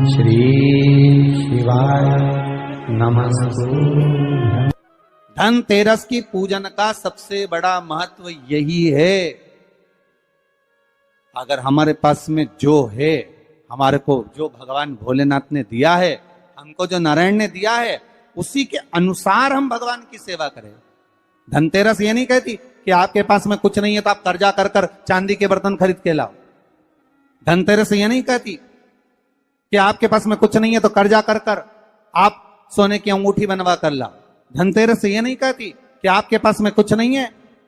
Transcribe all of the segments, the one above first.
श्री शिवाय नमस्तुभ्यं। धनतेरस की पूजन का सबसे बड़ा महत्व यही है। अगर हमारे पास में जो है, हमारे को जो भगवान भोलेनाथ ने दिया है, हमको जो नारायण ने दिया है, उसी के अनुसार हम भगवान की सेवा करें। धनतेरस ये नहीं कहती कि आपके पास में कुछ नहीं है तो आप कर्जा कर कर चांदी के बर्तन खरीद के लाओ। धनतेरस ये नहीं कहती कि आपके पास में कुछ नहीं है तो कर्जा कर कर आप सोने की अंगूठी बनवा कर लाओ। धनतेरस ये नहीं कहती कि आपके पास में कुछ नहीं है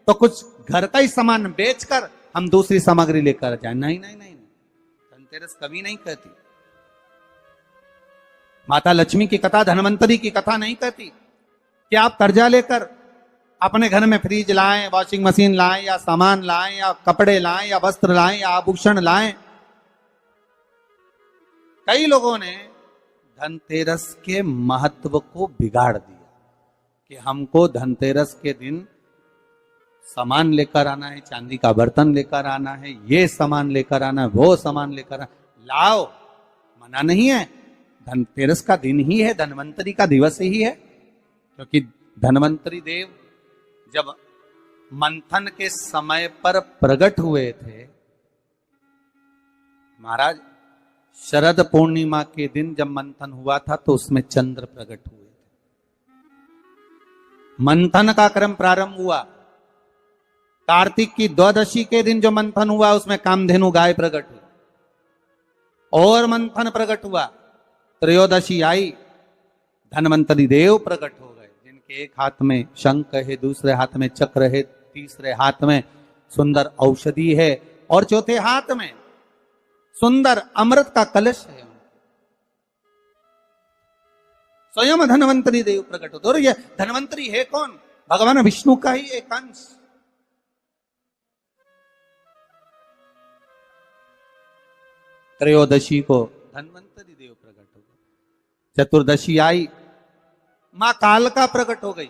तो कुछ घर का ही सामान बेचकर हम दूसरी सामग्री लेकर जाए। नहीं नहीं नहीं, धनतेरस कभी नहीं कहती। माता लक्ष्मी की कथा, धनवंतरी की कथा नहीं कहती कि आप कर्जा लेकर अपने घर में फ्रिज लाएं, वॉशिंग मशीन लाएं, या सामान लाएं, या कपड़े लाएं, या वस्त्र लाएं, या आभूषण लाएं। कई लोगों ने धनतेरस के महत्व को बिगाड़ दिया कि हमको धनतेरस के दिन सामान लेकर आना है, चांदी का बर्तन लेकर आना है, ये सामान लेकर आना है, वो सामान लेकर आना। लाओ, मना नहीं है। धनतेरस का दिन ही है, धनवंतरी का दिवस ही है। क्योंकि धनवंतरी देव जब मंथन के समय पर प्रकट हुए थे, महाराज शरद पूर्णिमा के दिन जब मंथन हुआ था तो उसमें चंद्र प्रकट हुए थे। मंथन का क्रम प्रारंभ हुआ। कार्तिक की द्वादशी के दिन जो मंथन हुआ उसमें कामधेनु गाय प्रकट हुई और मंथन प्रकट हुआ। त्रयोदशी आई, धनवंतरी देव प्रकट हो गए, जिनके एक हाथ में शंख है, दूसरे हाथ में चक्र है, तीसरे हाथ में सुंदर औषधि है और चौथे हाथ में सुंदर अमृत का कलश है। स्वयं धनवंतरी देव प्रकट होते। और ये धनवंतरी है कौन? भगवान विष्णु का ही एक अंश। त्रयोदशी को धनवंतरी देव प्रकट हो गए। चतुर्दशी आई, मां कालका प्रकट हो गई।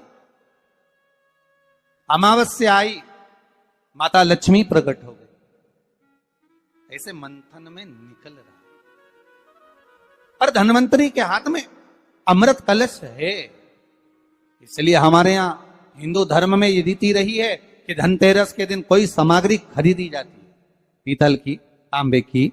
अमावस्या आई, माता लक्ष्मी प्रकट हो गई। ऐसे मंथन में निकल रहा। पर धनवंतरी के हाथ में अमृत कलश है। इसलिए हमारे यहां हिंदू धर्म में ये रीति रही है कि धनतेरस के दिन कोई सामग्री खरीदी जाती है, पीतल की, तांबे की,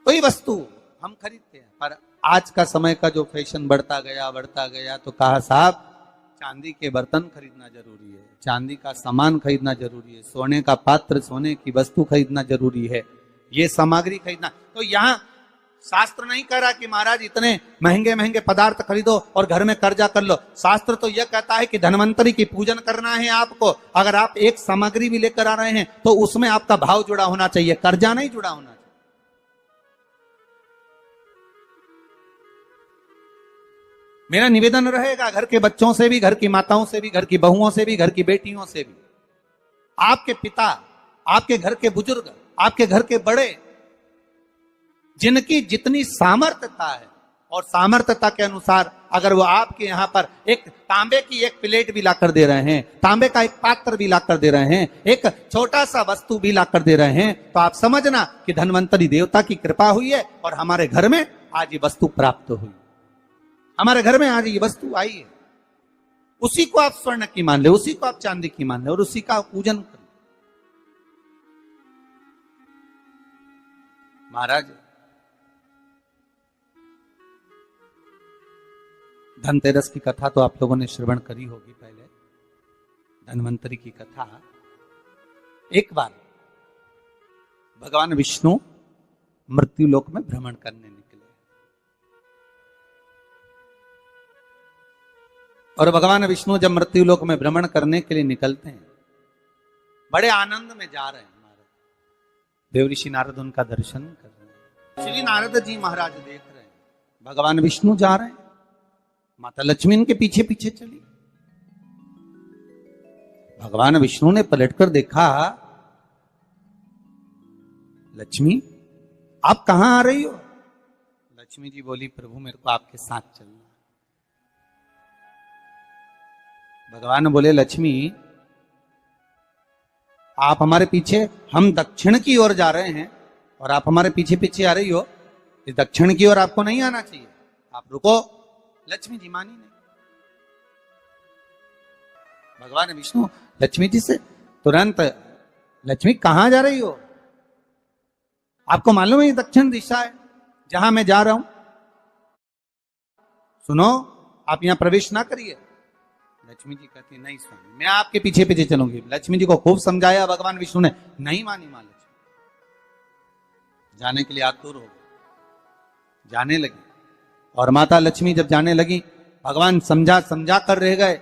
कोई वस्तु हम खरीदते हैं। पर आज का समय का जो फैशन बढ़ता गया तो कहा साहब चांदी के बर्तन खरीदना जरूरी है, चांदी का सामान खरीदना जरूरी है, सोने का पात्र, सोने की वस्तु खरीदना जरूरी है, ये सामग्री खरीदना। तो यहाँ शास्त्र नहीं कह रहा कि महाराज इतने महंगे महंगे पदार्थ खरीदो और घर में कर्जा कर लो। शास्त्र तो यह कहता है कि धनवंतरी की पूजन करना है आपको। अगर आप एक सामग्री भी लेकर आ रहे हैं तो उसमें आपका भाव जुड़ा होना चाहिए, कर्जा नहीं जुड़ा होना चाहिए। मेरा निवेदन रहेगा घर के बच्चों से भी, घर की माताओं से भी, घर की बहुओं से भी, घर की बेटियों से भी, आपके पिता, आपके घर के बुजुर्ग, आपके घर के बड़े, जिनकी जितनी सामर्थ्यता है और सामर्थ्यता के अनुसार अगर वो आपके यहां पर एक तांबे की एक प्लेट भी लाकर दे रहे हैं, तांबे का एक पात्र भी लाकर दे रहे हैं, एक छोटा सा वस्तु भी लाकर दे रहे हैं, तो आप समझना कि धनवंतरी देवता की कृपा हुई है और हमारे घर में आज ये वस्तु प्राप्त हुई, हमारे घर में आज ये वस्तु आई है। उसी को आप स्वर्ण की मान ले, उसी को आप चांदी की मान ले और उसी का पूजन करें। महाराज धनतेरस की कथा तो आप लोगों ने श्रवण करी होगी पहले। धनवंतरी की कथा, एक बार भगवान विष्णु मृत्यु लोक में भ्रमण करने निकले और भगवान विष्णु जब मृत्यु लोक में भ्रमण करने के लिए निकलते हैं, बड़े आनंद में जा रहे हैं। देवऋषि नारद उनका दर्शन कर रहे हैं। श्री नारद जी महाराज देख रहे हैं भगवान विष्णु जा रहे हैं, माता लक्ष्मी इनके पीछे पीछे चली। भगवान विष्णु ने पलटकर देखा, लक्ष्मी आप कहां आ रही हो? लक्ष्मी जी बोली, प्रभु मेरे को आपके साथ चलना। भगवान बोले, लक्ष्मी आप हमारे पीछे, हम दक्षिण की ओर जा रहे हैं और आप हमारे पीछे पीछे आ रही हो, इस दक्षिण की ओर आपको नहीं आना चाहिए, आप रुको। लक्ष्मी जी मानी नहीं। भगवान विष्णु लक्ष्मी जी से तुरंत, लक्ष्मी कहां जा रही हो? आपको मालूम है ये दक्षिण दिशा है जहां मैं जा रहा हूं, सुनो आप यहां प्रवेश ना करिए। लक्ष्मी जी कहती नहीं स्वामी, मैं आपके पीछे पीछे चलूंगी। लक्ष्मी जी को खूब समझाया भगवान विष्णु ने, नहीं मानी मां लक्ष्मी। जाने के लिए आतुर हो गई, जाने लगी। और माता लक्ष्मी जब जाने लगी, भगवान समझा समझा कर रह गए,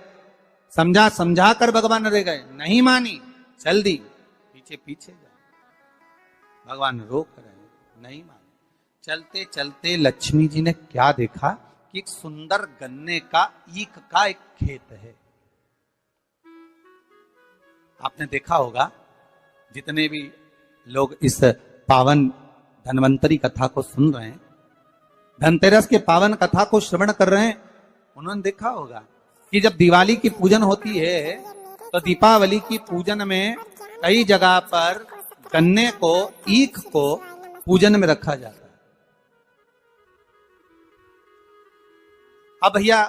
समझा समझा कर भगवान रह गए, नहीं मानी, चल दी पीछे पीछे जा। भगवान रोक रहे, नहीं मानी। चलते चलते लक्ष्मी जी ने क्या देखा कि एक सुंदर गन्ने का ईख का एक खेत है। आपने देखा होगा, जितने भी लोग इस पावन धन्वंतरी कथा को सुन रहे हैं, धनतेरस के पावन कथा को श्रवण कर रहे हैं, उन्होंने देखा होगा कि जब दिवाली की पूजन होती है तो दीपावली की पूजन में कई जगह पर गन्ने को, ईख को पूजन में रखा जाता है। अब भैया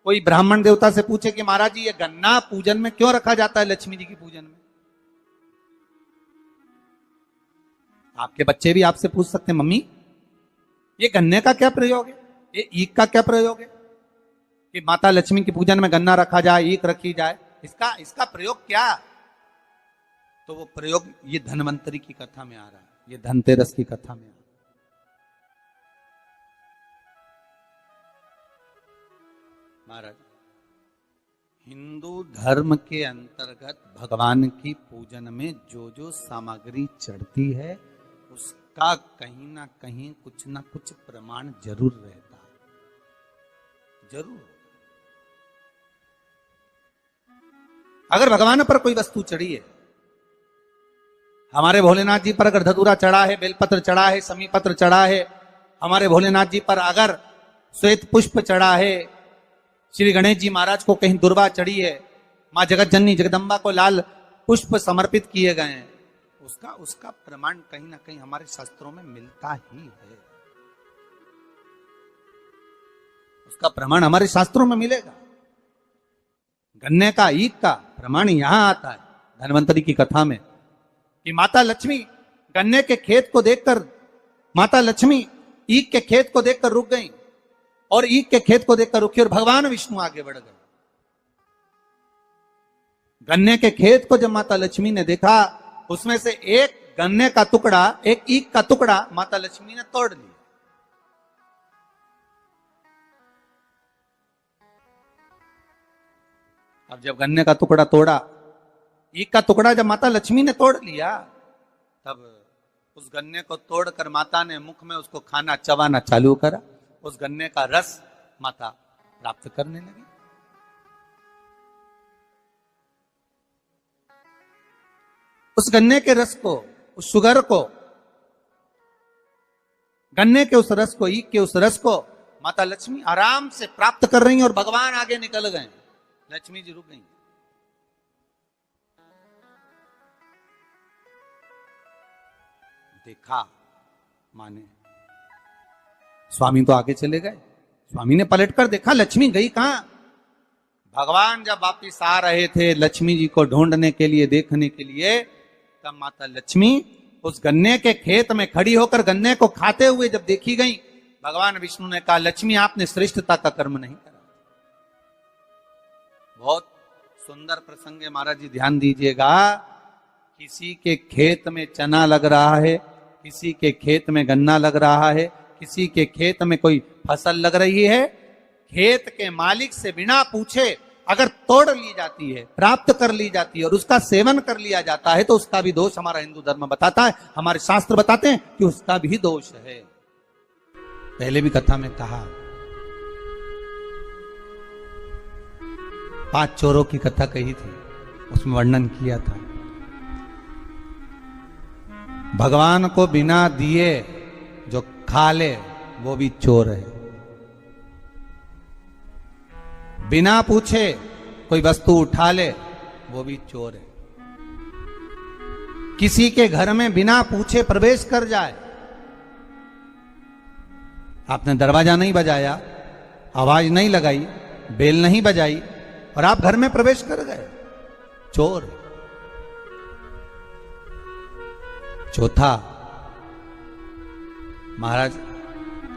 कोई ब्राह्मण देवता से पूछे कि महाराज जी ये गन्ना पूजन में क्यों रखा जाता है, लक्ष्मी जी की पूजन में? आपके बच्चे भी आपसे पूछ सकते हैं, मम्मी ये गन्ने का क्या प्रयोग है, ये ईख का क्या प्रयोग है कि माता लक्ष्मी की पूजन में गन्ना रखा जाए, ईख रखी जाए, इसका प्रयोग क्या? तो वो प्रयोग ये धन्वंतरी की कथा में आ रहा है, ये धनतेरस की कथा में आ रहा है। महाराज, हिंदू धर्म के अंतर्गत भगवान की पूजन में जो जो सामग्री चढ़ती है उसका कहीं ना कहीं कुछ ना कुछ प्रमाण जरूर रहता है, जरूर। अगर भगवान पर कोई वस्तु चढ़ी है, हमारे भोलेनाथ जी पर अगर धतूरा चढ़ा है, बेलपत्र चढ़ा है, समी पत्र चढ़ा है, हमारे भोलेनाथ जी पर अगर श्वेत पुष्प चढ़ा है, श्री गणेश जी महाराज को कहीं दुर्वा चढ़ी है, मां जगत जननी जगदम्बा को लाल पुष्प समर्पित किए गए हैं, उसका प्रमाण कहीं ना कहीं हमारे शास्त्रों में मिलता ही है। उसका प्रमाण हमारे शास्त्रों में मिलेगा। गन्ने का, ईख का प्रमाण यहां आता है धन्वंतरी की कथा में कि माता लक्ष्मी गन्ने के खेत को देखकर, माता लक्ष्मी ईख के खेत को देखकर रुक गई और ईख के खेत को देखकर रुकी और भगवान विष्णु आगे बढ़ गए। गन्ने के खेत को जब माता लक्ष्मी ने देखा, उसमें से एक गन्ने का टुकड़ा, एक ईख का टुकड़ा माता लक्ष्मी ने तोड़ लिया। अब जब गन्ने का टुकड़ा तोड़ा, ईख का टुकड़ा जब माता लक्ष्मी ने तोड़ लिया, तब उस गन्ने को तोड़कर माता ने मुख में उसको खाना, चबाना चालू करा। उस गन्ने का रस माता प्राप्त करने लगी। उस गन्ने के रस को, उस शुगर को, गन्ने के उस रस को, ईख के उस रस को माता लक्ष्मी आराम से प्राप्त कर रही हैं और भगवान आगे निकल गए। लक्ष्मी जी रुक गई। देखा माने, स्वामी तो आगे चले गए। स्वामी ने पलटकर देखा, लक्ष्मी गई कहां? भगवान जब वापिस आ रहे थे लक्ष्मी जी को ढूंढने के लिए, देखने के लिए, तब माता लक्ष्मी उस गन्ने के खेत में खड़ी होकर गन्ने को खाते हुए जब देखी गई, भगवान विष्णु ने कहा, लक्ष्मी आपने श्रेष्ठता का कर्म नहीं करा। बहुत सुंदर प्रसंग है महाराज जी, ध्यान दीजिएगा। किसी के खेत में चना लग रहा है, किसी के खेत में गन्ना लग रहा है, किसी के खेत में कोई फसल लग रही है, खेत के मालिक से बिना पूछे अगर तोड़ ली जाती है, प्राप्त कर ली जाती है और उसका सेवन कर लिया जाता है, तो उसका भी दोष हमारा हिंदू धर्म बताता है, हमारे शास्त्र बताते हैं कि उसका भी दोष है। पहले भी कथा में कहा, 5 चोरों की कथा कही थी, उसमें वर्णन किया था, भगवान को बिना दिए जो खा ले वो भी चोर है। बिना पूछे कोई वस्तु उठा ले वो भी चोर है। किसी के घर में बिना पूछे प्रवेश कर जाए। आपने दरवाजा नहीं बजाया, आवाज नहीं लगाई, बेल नहीं बजाई और आप घर में प्रवेश कर गए, चोर। चौथा, महाराज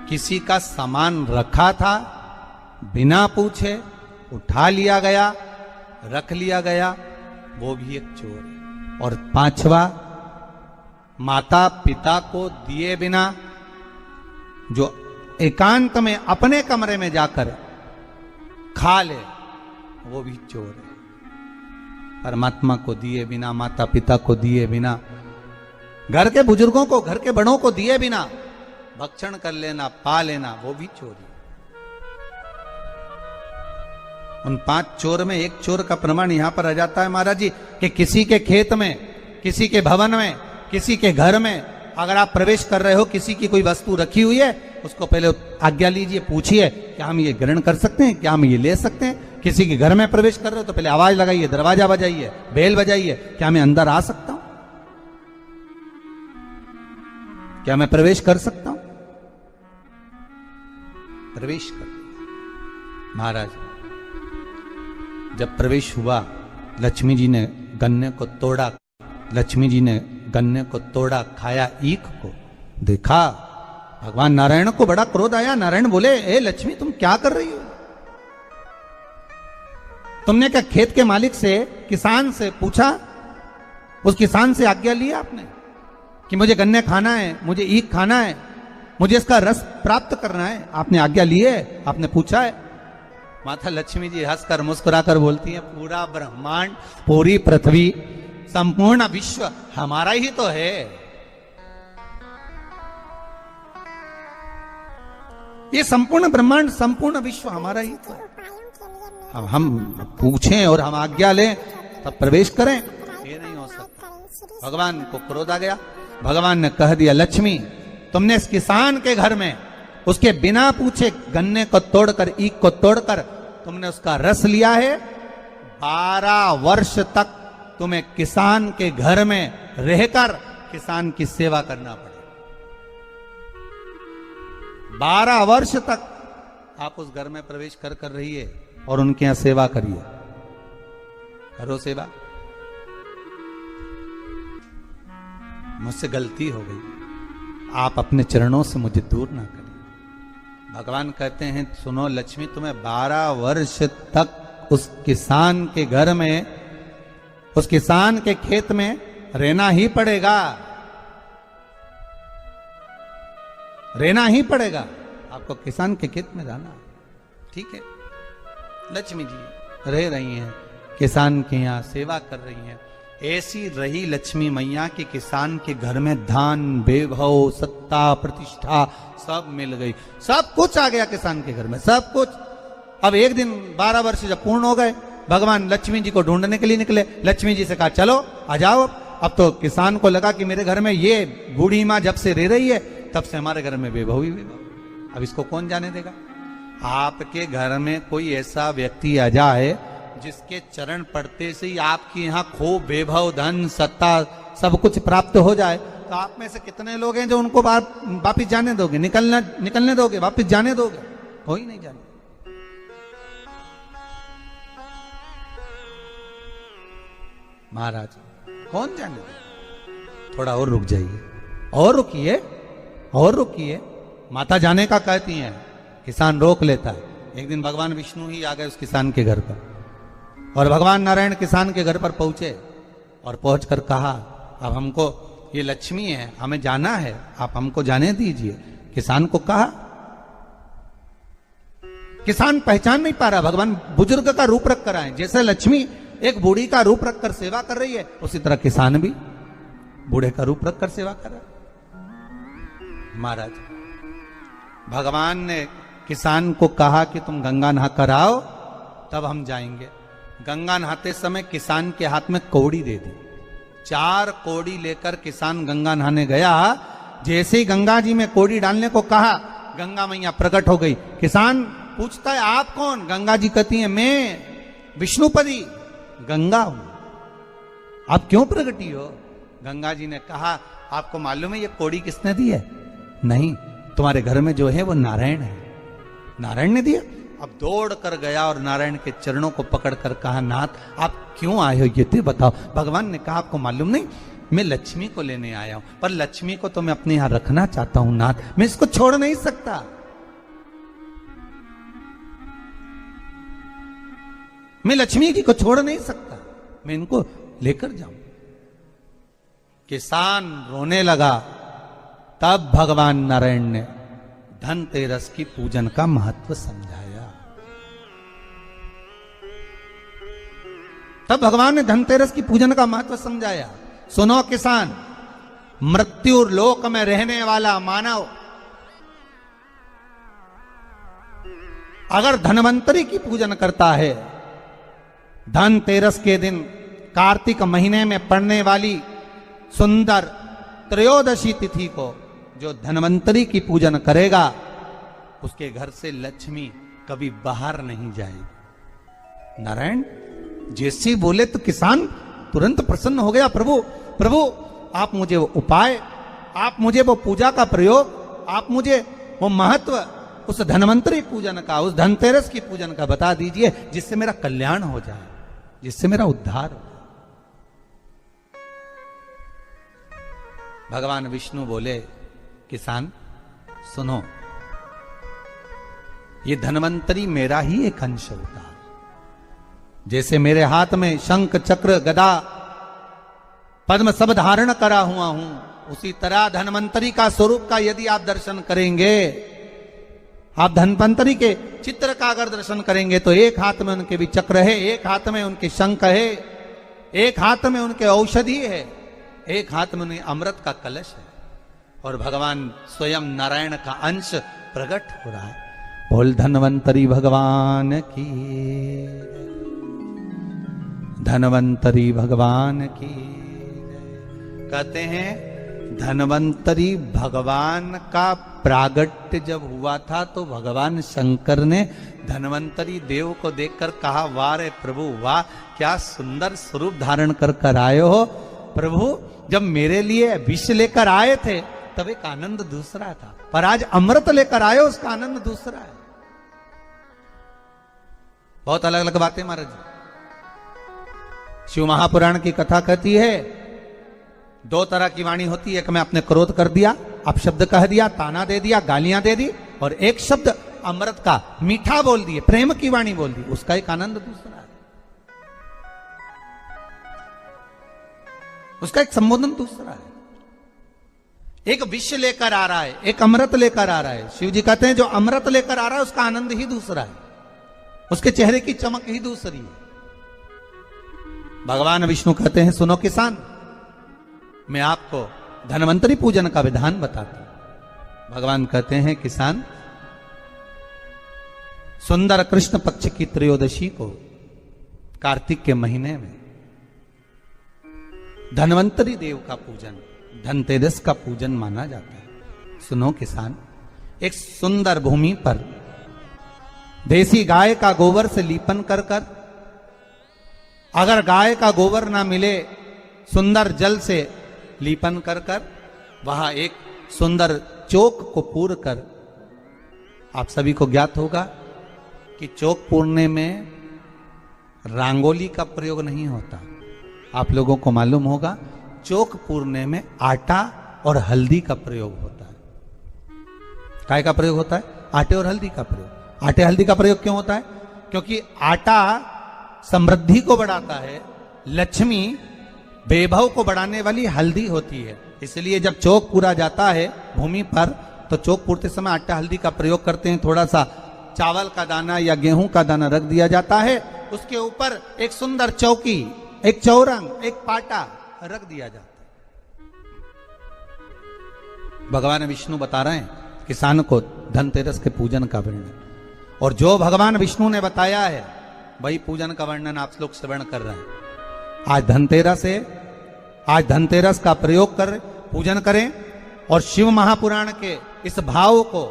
किसी का सामान रखा था, बिना पूछे उठा लिया गया, रख लिया गया, वो भी एक चोर है। और पांचवा, माता पिता को दिए बिना जो एकांत में अपने कमरे में जाकर खा ले, वो भी चोर है। परमात्मा को दिए बिना, माता पिता को दिए बिना, घर के बुजुर्गों को, घर के बड़ों को दिए बिना भक्षण कर लेना, पा लेना, वो भी चोरी। उन 5 चोर में एक चोर का प्रमाण यहां पर आ जाता है महाराज जी कि किसी के खेत में, किसी के भवन में, किसी के घर में अगर आप प्रवेश कर रहे हो, किसी की कोई वस्तु रखी हुई है, उसको पहले आज्ञा लीजिए, पूछिए क्या हम ये ग्रहण कर सकते हैं, क्या हम ये ले सकते हैं। किसी के घर में प्रवेश कर रहे हो तो पहले आवाज लगाइए, दरवाजा बजाइए, बेल बजाइए, क्या मैं अंदर आ सकता हूं, क्या मैं प्रवेश कर सकता हूं। प्रवेश कर। महाराज जब प्रवेश हुआ, लक्ष्मी जी ने गन्ने को तोड़ा, लक्ष्मी जी ने गन्ने को तोड़ा, खाया ईख को, देखा भगवान नारायण को बड़ा क्रोध आया। नारायण बोले, ए लक्ष्मी तुम क्या कर रही हो? तुमने क्या खेत के मालिक से, किसान से पूछा? उस किसान से आज्ञा ली आपने कि मुझे गन्ने खाना है, मुझे ईख खाना है, मुझे इसका रस प्राप्त करना है? आपने आज्ञा ली है? आपने पूछा है? माता लक्ष्मी जी हंसकर मुस्कुराकर बोलती है, पूरा ब्रह्मांड, पूरी पृथ्वी, संपूर्ण विश्व हमारा ही तो है। ये संपूर्ण ब्रह्मांड, संपूर्ण विश्व हमारा ही तो है। हम पूछें और हम आज्ञा लें तब प्रवेश करें, ये नहीं हो सकता। भगवान को क्रोध आ गया। भगवान ने कह दिया, लक्ष्मी तुमने इस किसान के घर में उसके बिना पूछे गन्ने को तोड़कर, ईख को तोड़कर तुमने उसका रस लिया है। 12 वर्ष तक तुम्हें किसान के घर में रहकर किसान की सेवा करना पड़ेगा। 12 वर्ष तक आप उस घर में प्रवेश कर रहिए और उनके यहां सेवा करिए। करो सेवा। मुझसे गलती हो गई, आप अपने चरणों से मुझे दूर ना करें। भगवान कहते हैं, सुनो लक्ष्मी, तुम्हें 12 वर्ष तक उस किसान के घर में, उस किसान के खेत में रहना ही पड़ेगा, रहना ही पड़ेगा। आपको किसान के खेत में रहना, ठीक है। लक्ष्मी जी रह रही हैं, किसान के यहाँ सेवा कर रही हैं। ऐसी रही लक्ष्मी मैया कि किसान के घर में धन, वैभव, सत्ता, प्रतिष्ठा सब मिल गई, सब कुछ आ गया किसान के घर में, सब कुछ। अब एक दिन 12 वर्ष जब पूर्ण हो गए, भगवान लक्ष्मी जी को ढूंढने के लिए निकले। लक्ष्मी जी से कहा, चलो आ जाओ। अब तो किसान को लगा कि मेरे घर में ये बूढ़ी माँ जब से रह रही है, तब से हमारे घर में वैभव ही वैभव। अब इसको कौन जाने देगा? आपके घर में कोई ऐसा व्यक्ति आ जाए जिसके चरण पड़ते से ही आपके यहाँ खूब वैभव, धन, सत्ता सब कुछ प्राप्त हो जाए, तो आप में से कितने लोग हैं जो उनको वापिस जाने दोगे? निकलने दोगे? वापिस जाने दोगे? हो ही नहीं जाने। महाराज कौन जाने दे? थोड़ा और रुक जाइए, और रुकिए, और रुकिए। माता जाने का कहती हैं, किसान रोक लेता है। एक दिन भगवान विष्णु ही आ गए उस किसान के घर पर, और भगवान नारायण किसान के घर पर पहुंचे और पहुंचकर कहा, अब हमको, ये लक्ष्मी है, हमें जाना है, आप हमको जाने दीजिए। किसान को कहा, किसान पहचान नहीं पा रहा। भगवान बुजुर्ग का रूप रख कर आए, जैसे लक्ष्मी एक बूढ़ी का रूप रखकर सेवा कर रही है, उसी तरह किसान भी बूढ़े का रूप रखकर सेवा कर रहा है। महाराज भगवान ने किसान को कहा कि तुम गंगा नहा कर आओ, तब हम जाएंगे। गंगा नहाते समय किसान के हाथ में कौड़ी दे दी। 4 कौड़ी लेकर किसान गंगा नहाने गया। जैसे ही गंगा जी में कौड़ी डालने को कहा, गंगा मैया प्रकट हो गई। किसान पूछता है, आप कौन? गंगा जी कहती है, मैं विष्णुपदी गंगा हूं। आप क्यों प्रगटी हो? गंगा जी ने कहा, आपको मालूम है ये कोड़ी किसने दी है? नहीं, तुम्हारे घर में जो है वो नारायण है, नारायण ने दिया। अब दौड़ कर गया और नारायण के चरणों को पकड़कर कहा, नाथ आप क्यों आए हो ये तो बताओ। भगवान ने कहा, आपको मालूम नहीं, मैं लक्ष्मी को लेने आया हूं, पर लक्ष्मी को तो मैं अपने यहां रखना चाहता हूं नाथ, मैं इसको छोड़ नहीं सकता। मैं लक्ष्मी जी को छोड़ नहीं सकता, मैं इनको लेकर जाऊं। किसान रोने लगा। तब भगवान नारायण ने धनतेरस की पूजन का महत्व समझाया। तब भगवान ने धनतेरस की पूजन का महत्व समझाया। सुनो किसान, मृत्यु लोक में रहने वाला मानव अगर धनवंतरी की पूजन करता है, धनतेरस के दिन कार्तिक महीने में पड़ने वाली सुंदर त्रयोदशी तिथि को जो धनवंतरी की पूजन करेगा, उसके घर से लक्ष्मी कभी बाहर नहीं जाएगी। नारायण जैसे बोले तो किसान तुरंत प्रसन्न हो गया। प्रभु प्रभु आप मुझे वो उपाय, आप मुझे वो पूजा का प्रयोग, आप मुझे वो महत्व उस धनवंतरी पूजन का, उस धनतेरस की पूजन का बता दीजिए, जिससे मेरा कल्याण हो जाए, जिससे मेरा उद्धार हो। भगवान विष्णु बोले, किसान सुनो, ये धनवंतरी मेरा ही एक अंश होता है। जैसे मेरे हाथ में शंख चक्र गदा पद्म सब धारण करा हुआ हूं, उसी तरह धनवंतरी का स्वरूप का यदि आप दर्शन करेंगे, आप धनवंतरी के चित्र का अगर दर्शन करेंगे, तो एक हाथ में उनके भी चक्र है, एक हाथ में उनके शंख है, एक हाथ में उनके औषधि है, एक हाथ में उन्हें अमृत का कलश है, और भगवान स्वयं नारायण का अंश प्रकट हो रहा है। बोल धनवंतरी भगवान की, धनवंतरी भगवान की। कहते हैं धनवंतरी भगवान का प्रागट्य जब हुआ था, तो भगवान शंकर ने धनवंतरी देव को देखकर कहा, वाह रे प्रभु वाह, क्या सुंदर स्वरूप धारण कर कर आए हो प्रभु। जब मेरे लिए विष लेकर आए थे तब एक आनंद दूसरा था, पर आज अमृत लेकर आए हो, उसका आनंद दूसरा है। बहुत अलग अलग बातें महाराज जी। शिव महापुराण की कथा कहती है, दो तरह की वाणी होती है, एक में आपने क्रोध कर दिया, आप शब्द कह दिया, ताना दे दिया, गालियां दे दी, और एक शब्द अमृत का मीठा बोल दिए, प्रेम की वाणी बोल दी, उसका एक आनंद दूसरा है, उसका एक संबोधन दूसरा है। एक विष लेकर आ रहा है, एक अमृत लेकर आ रहा है। शिव जी कहते हैं जो अमृत लेकर आ रहा है उसका आनंद ही दूसरा है, उसके चेहरे की चमक ही दूसरी है। भगवान विष्णु कहते हैं, सुनो किसान, मैं आपको धनवंतरी पूजन का विधान बताता हूं। भगवान कहते हैं, किसान सुंदर कृष्ण पक्ष की त्रयोदशी को कार्तिक के महीने में धनवंतरी देव का पूजन, धनतेरस का पूजन माना जाता है। सुनो किसान, एक सुंदर भूमि पर देसी गाय का गोबर से लीपन कर कर, अगर गाय का गोबर ना मिले, सुंदर जल से लीपन कर कर, वहां एक सुंदर चौक को पूर कर, आप सभी को ज्ञात होगा कि चौक पूरने में रंगोली का प्रयोग नहीं होता। आप लोगों को मालूम होगा, चौक पूरने में आटा और हल्दी का प्रयोग होता है। काय का प्रयोग होता है? आटे और हल्दी का प्रयोग। आटे हल्दी का प्रयोग क्यों होता है? क्योंकि आटा समृद्धि को बढ़ाता है, लक्ष्मी वैभव को बढ़ाने वाली हल्दी होती है। इसलिए जब चौक पूरा जाता है भूमि पर, तो चौक पूरते समय आटा हल्दी का प्रयोग करते हैं। थोड़ा सा चावल का दाना या गेहूं का दाना रख दिया जाता है, उसके ऊपर एक सुंदर चौकी, एक चौरंग, एक पाटा रख दिया जाता है। भगवान विष्णु बता रहे हैं किसान को धनतेरस के पूजन का वर्णन, और जो भगवान विष्णु ने बताया है वही पूजन का वर्णन आप लोग श्रवण कर रहे हैं। आज धनतेरस है, आज धनतेरस का प्रयोग कर पूजन करें, और शिव महापुराण के इस भाव को,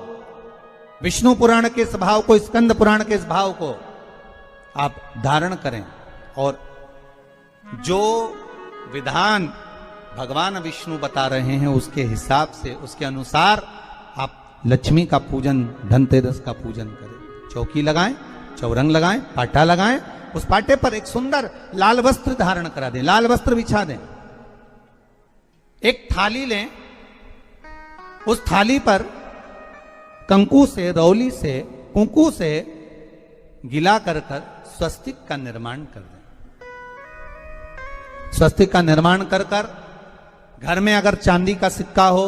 विष्णु पुराण के इस भाव को, स्कंद पुराण के इस भाव को आप धारण करें, और जो विधान भगवान विष्णु बता रहे हैं उसके हिसाब से, उसके अनुसार आप लक्ष्मी का पूजन, धनतेरस का पूजन करें। चौकी लगाएं, चौरंग लगाएं, पाटा लगाएं, उस पाटे पर एक सुंदर लाल वस्त्र धारण करा दें, लाल वस्त्र बिछा दें। एक थाली लें, उस थाली पर कंकु से, रौली से, कुंकू से गिला कर स्वस्तिक का निर्माण कर दें। स्वस्तिक का निर्माण कर घर में अगर चांदी का सिक्का हो,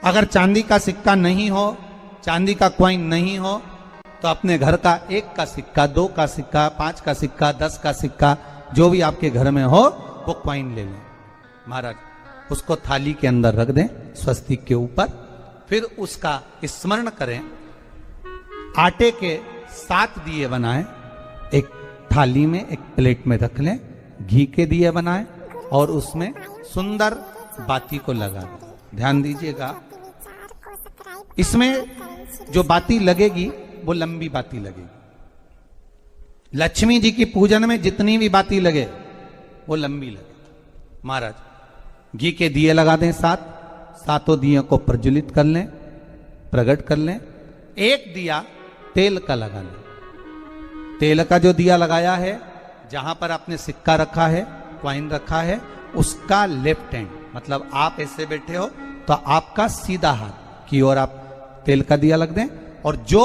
अगर चांदी का सिक्का नहीं हो, चांदी का कॉइन नहीं हो, तो अपने घर का 1 का सिक्का, 2 का सिक्का, 5 का सिक्का, 10 का सिक्का, जो भी आपके घर में हो वो कॉइन ले लें महाराज, उसको थाली के अंदर रख दें स्वस्तिक के ऊपर। फिर उसका स्मरण करें। आटे के 7 दिए बनाएं, एक थाली में, एक प्लेट में रख लें, घी के दिए बनाएं और उसमें सुंदर बाती को लगा दें। ध्यान दीजिएगा, इसमें जो बाती लगेगी वो लंबी बाती लगेगी। लक्ष्मी जी की पूजन में जितनी भी बाती लगे वो लंबी लगे। महाराज घी के दिए लगा दें 7, सातों दियों को प्रज्वलित कर लें, प्रकट कर लें। एक दिया तेल का लगा लें। तेल का जो दिया लगाया है, जहां पर आपने सिक्का रखा है, कॉइन रखा है, उसका लेफ्ट हैंड, मतलब आप ऐसे बैठे हो तो आपका सीधा हाथ की ओर आप तेल का दिया लग दें। और जो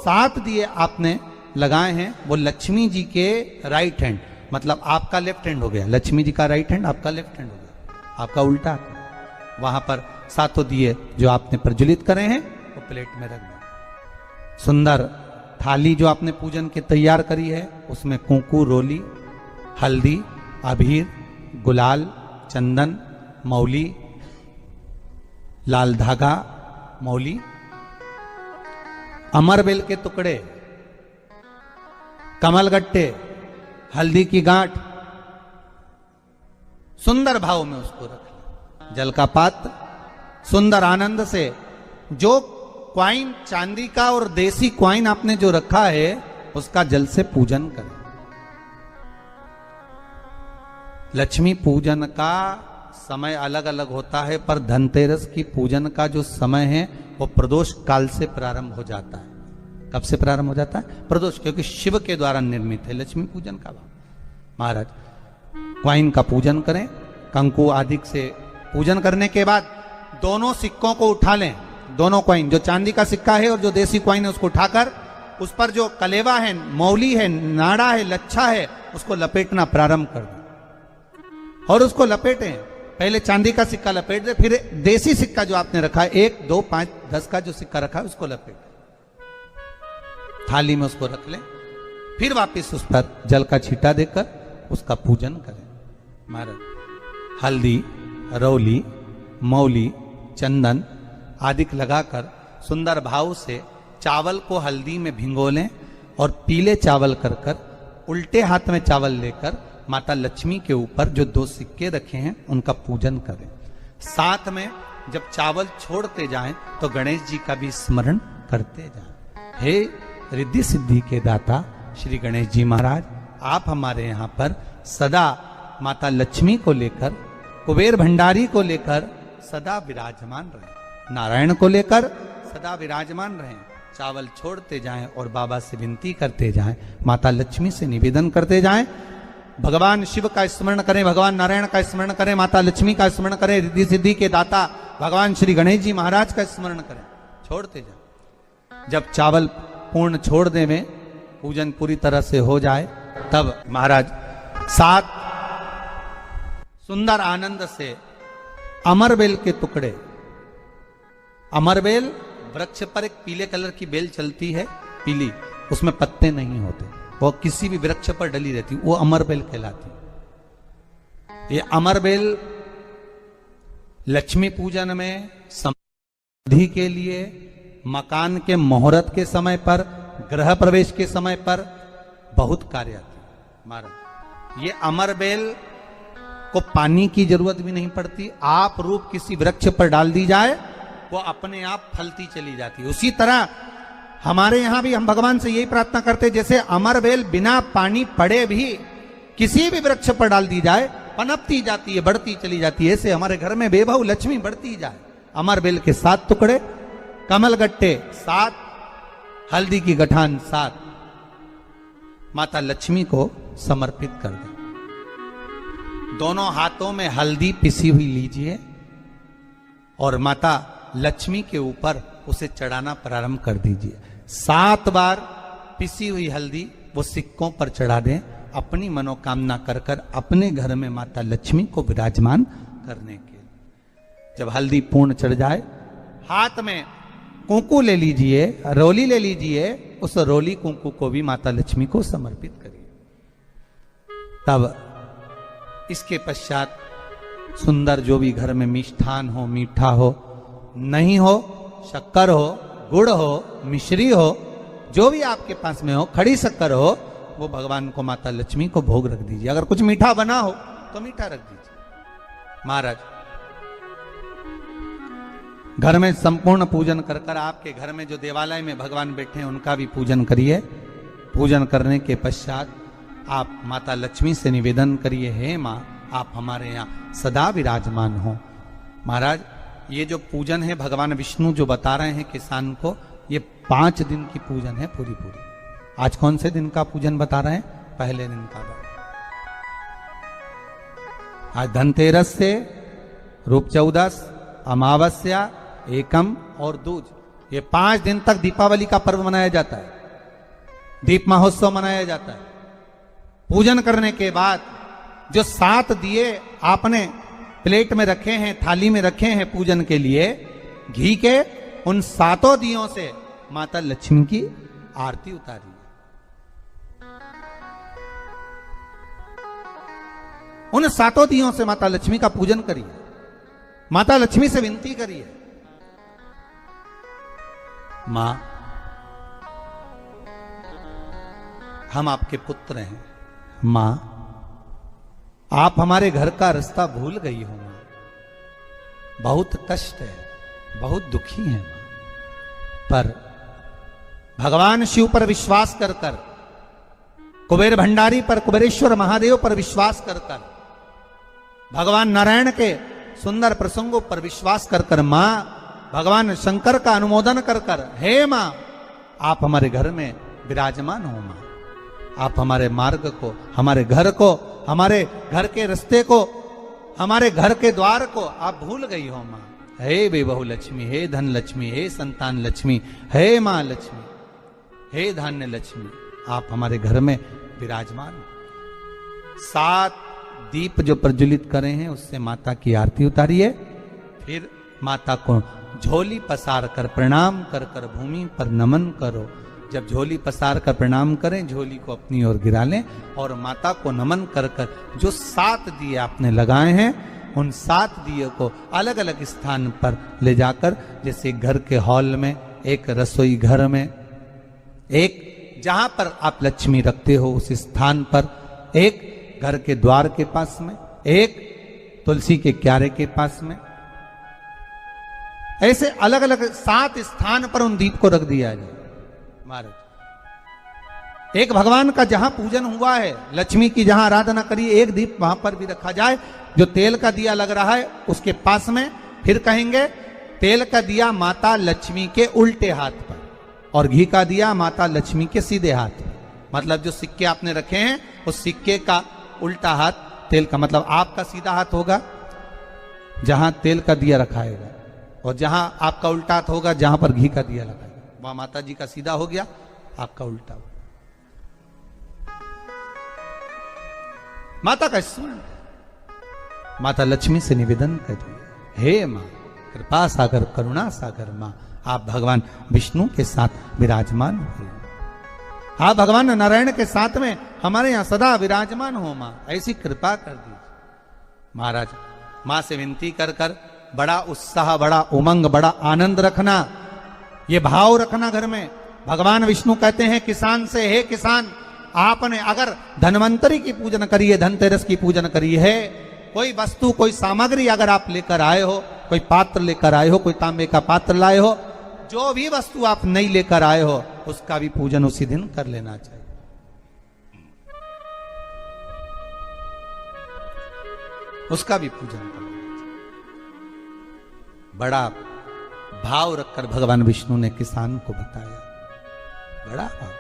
7 दिए आपने लगाए हैं वो लक्ष्मी जी के राइट हैंड, मतलब आपका लेफ्ट हैंड हो गया, लक्ष्मी जी का राइट हैंड, आपका लेफ्ट हैंड हो गया, आपका उल्टा। वहां पर 7 दिए जो आपने प्रज्वलित करे हैं वो प्लेट में रख दें। सुंदर थाली जो आपने पूजन के तैयार करी है, उसमें कुंकू, रोली, हल्दी, अबीर, गुलाल, चंदन, मौली, लाल धागा, मौली, अमरबेल के टुकड़े, कमलगट्टे, हल्दी की गांठ, सुंदर भाव में उसको रख लें। जल का पात्र सुंदर आनंद से, जो क्वाइन चांदी का और देसी क्वाइन आपने जो रखा है उसका जल से पूजन करें। लक्ष्मी पूजन का समय अलग अलग होता है, पर धनतेरस की पूजन का जो समय है वो प्रदोष काल से प्रारंभ हो जाता है। कब से प्रारंभ हो जाता है? प्रदोष, क्योंकि शिव के द्वारा निर्मित है लक्ष्मी पूजन का। महाराज क्वाइन का पूजन करें, कंकु आदि से पूजन करने के बाद दोनों सिक्कों को उठा लें। दोनों क्वाइन, जो चांदी का सिक्का है और जो देसी क्वाइन है, उसको उठाकर उस पर जो कलेवा है, मौली है, नाड़ा है, लच्छा है, उसको लपेटना प्रारंभ कर दें और उसको लपेटें। पहले चांदी का सिक्का लपेट दे, फिर देसी सिक्का जो आपने रखा है, 1, 2, 5, 10 का जो सिक्का रखा है उसको लपेट थाली में उसको रख लें। फिर वापस उस पर जल का छींटा देकर उसका पूजन करें। महाराज हल्दी, रौली, मौली, चंदन आदि लगाकर सुंदर भाव से चावल को हल्दी में भिगो लें और पीले चावल कर उल्टे हाथ में चावल लेकर माता लक्ष्मी के ऊपर जो 2 सिक्के रखे हैं उनका पूजन करें। साथ में जब चावल छोड़ते जाएं तो गणेश जी का भी स्मरण करते जाएं। हे रिद्धि सिद्धि के दाता श्री गणेश जी महाराज, आप हमारे यहाँ पर सदा माता लक्ष्मी को लेकर, कुबेर भंडारी को लेकर सदा विराजमान रहें, नारायण को लेकर सदा विराजमान रहें। चावल छोड़ते जाएं और बाबा से विनती करते जाएं, माता लक्ष्मी से निवेदन करते जाएं। भगवान शिव का स्मरण करें, भगवान नारायण का स्मरण करें, माता लक्ष्मी का स्मरण करें, रिद्धि सिद्धि के दाता भगवान श्री गणेश जी महाराज का स्मरण करें। छोड़ते जाएं। जब चावल पूर्ण छोड़ देवें, पूजन पूरी तरह से हो जाए, तब महाराज 7 सुंदर आनंद से अमरबेल के टुकड़े, अमरबेल वृक्ष पर एक पीले कलर की बेल चलती है, पीली, उसमें पत्ते नहीं होते, वो किसी भी वृक्ष पर डली रहती, वो अमरबेल कहलाती। ये अमरबेल लक्ष्मी पूजन में, समृद्धि के लिए, मकान के मुहूर्त के समय पर, गृह प्रवेश के समय पर बहुत कार्य आती है। महाराज ये अमरबेल को पानी की जरूरत भी नहीं पड़ती, आप रूप किसी वृक्ष पर डाल दी जाए वो अपने आप फलती चली जाती है। उसी तरह हमारे यहां भी हम भगवान से यही प्रार्थना करते हैं, जैसे अमरबेल बिना पानी पड़े भी किसी भी वृक्ष पर डाल दी जाए पनपती जाती है, बढ़ती चली जाती है। ऐसे हमारे घर में बेभव लक्ष्मी बढ़ती जाए। अमर बेल के 7 टुकड़े, कमल गट्टे 7, हल्दी की गठान 7 माता लक्ष्मी को समर्पित कर दें। दोनों हाथों में हल्दी पिसी हुई लीजिए और माता लक्ष्मी के ऊपर उसे चढ़ाना प्रारंभ कर दीजिए। 7 बार पिसी हुई हल्दी वो सिक्कों पर चढ़ा दें, अपनी मनोकामना कर कर अपने घर में माता लक्ष्मी को विराजमान करने के लिए। जब हल्दी पूर्ण चढ़ जाए, हाथ में कुंकू ले लीजिए, रोली ले लीजिए, उस रोली कुंकू को भी माता लक्ष्मी को समर्पित करिए। तब इसके पश्चात सुंदर जो भी घर में मिष्ठान हो, मीठा हो, नहीं हो शक्कर हो, गुड़ हो, मिश्री हो, जो भी आपके पास में हो, खड़ी शक्कर हो, वो भगवान को माता लक्ष्मी को भोग रख दीजिए। अगर कुछ मीठा बना हो तो मीठा रख दीजिए। महाराज घर में संपूर्ण पूजन कर कर आपके घर में जो देवालय में भगवान बैठे हैं उनका भी पूजन करिए। पूजन करने के पश्चात आप माता लक्ष्मी से निवेदन करिए, हे माँ आप हमारे यहाँ सदा विराजमान हो। महाराज ये जो पूजन है भगवान विष्णु जो बता रहे हैं किसान को, ये 5 दिन की पूजन है पूरी। आज कौन से दिन का पूजन बता रहे हैं? पहले दिन का। आज धनतेरस से रूप चौदस, अमावस्या, एकम और दूज, ये 5 दिन तक दीपावली का पर्व मनाया जाता है, दीप महोत्सव मनाया जाता है। पूजन करने के बाद जो 7 दिए आपने प्लेट में रखे हैं, थाली में रखे हैं पूजन के लिए, घी के, उन 7 दियों से माता लक्ष्मी की आरती उतारी। उन 7 दियों से माता लक्ष्मी का पूजन करिए। माता लक्ष्मी से विनती करिए, मां हम आपके पुत्र हैं, मां आप हमारे घर का रास्ता भूल गई हो, मां बहुत कष्ट है, बहुत दुखी है मां। पर भगवान शिव पर विश्वास कर कर, कुबेर भंडारी पर, कुबेरेश्वर महादेव पर विश्वास कर कर, भगवान नारायण के सुंदर प्रसंगों पर विश्वास कर कर, मां भगवान शंकर का अनुमोदन कर कर, हे मां आप हमारे घर में विराजमान हो, मां आप हमारे मार्ग को, हमारे घर को, हमारे घर के रास्ते को, हमारे घर के द्वार को आप भूल गई हो मां। हे बेबहु लक्ष्मी, हे धन लक्ष्मी, हे संतान लक्ष्मी, हे मां लक्ष्मी, हे धान्य लक्ष्मी आप हमारे घर में विराजमान हो। 7 दीप जो प्रज्वलित करे हैं उससे माता की आरती उतारिए। फिर माता को झोली पसार कर प्रणाम कर कर भूमि पर नमन करो। जब झोली पसार कर प्रणाम करें, झोली को अपनी ओर गिरा लें और माता को नमन कर कर जो 7 दिए आपने लगाए हैं उन 7 दिए को अलग अलग स्थान पर ले जाकर, जैसे घर के हॉल में, एक रसोई घर में, एक जहां पर आप लक्ष्मी रखते हो उस स्थान पर, एक घर के द्वार के पास में, एक तुलसी के क्यारे के पास में, ऐसे अलग अलग 7 स्थान पर उन दीप को रख दिया जाए। महाराज एक भगवान का जहां पूजन हुआ है, लक्ष्मी की जहां आराधना करिए, एक दीप वहां पर भी रखा जाए। जो तेल का दिया लग रहा है उसके पास में, फिर कहेंगे तेल का दिया माता लक्ष्मी के उल्टे हाथ पर और घी का दिया माता लक्ष्मी के सीधे हाथ पर। मतलब जो सिक्के आपने रखे हैं उस सिक्के का उल्टा हाथ तेल का, मतलब आपका सीधा हाथ होगा जहां तेल का दिया रखाएगा, और जहां आपका उल्टा हाथ होगा जहां पर घी का दिया लगाएगा, वहां माता जी का सीधा हो गया, आपका उल्टा हो। माता का स्मरण, माता लक्ष्मी से निवेदन करिए, हे मां कृपा सागर, करुणा सागर मां आप भगवान विष्णु के साथ विराजमान हो, आप भगवान नारायण के साथ में हमारे यहां सदा विराजमान हो मां, ऐसी कृपा कर दीजिए। महाराज मां से विनती कर कर बड़ा उत्साह, बड़ा उमंग, बड़ा आनंद रखना, ये भाव रखना घर में। भगवान विष्णु कहते हैं किसान से, हे किसान आपने अगर धन्वंतरी की पूजन करी है, धनतेरस की पूजन करी है, कोई वस्तु, कोई सामग्री अगर आप लेकर आए हो, कोई पात्र लेकर आए हो, कोई तांबे का पात्र लाए हो, जो भी वस्तु आप नहीं लेकर आए हो उसका भी पूजन उसी दिन कर लेना चाहिए। उसका भी पूजन करो। बड़ा भाव रखकर भगवान विष्णु ने किसान को बताया, बड़ा भाव।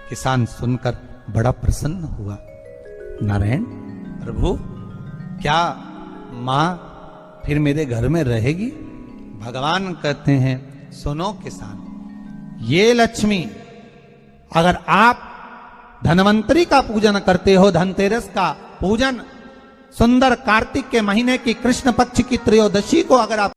किसान सुनकर बड़ा प्रसन्न हुआ। नारायण प्रभु, क्या मां फिर मेरे घर में रहेगी? भगवान कहते हैं, सुनो किसान, ये लक्ष्मी अगर आप धनवंतरी का पूजन करते हो, धनतेरस का पूजन, सुंदर कार्तिक के महीने की कृष्ण पक्ष की त्रयोदशी को अगर आप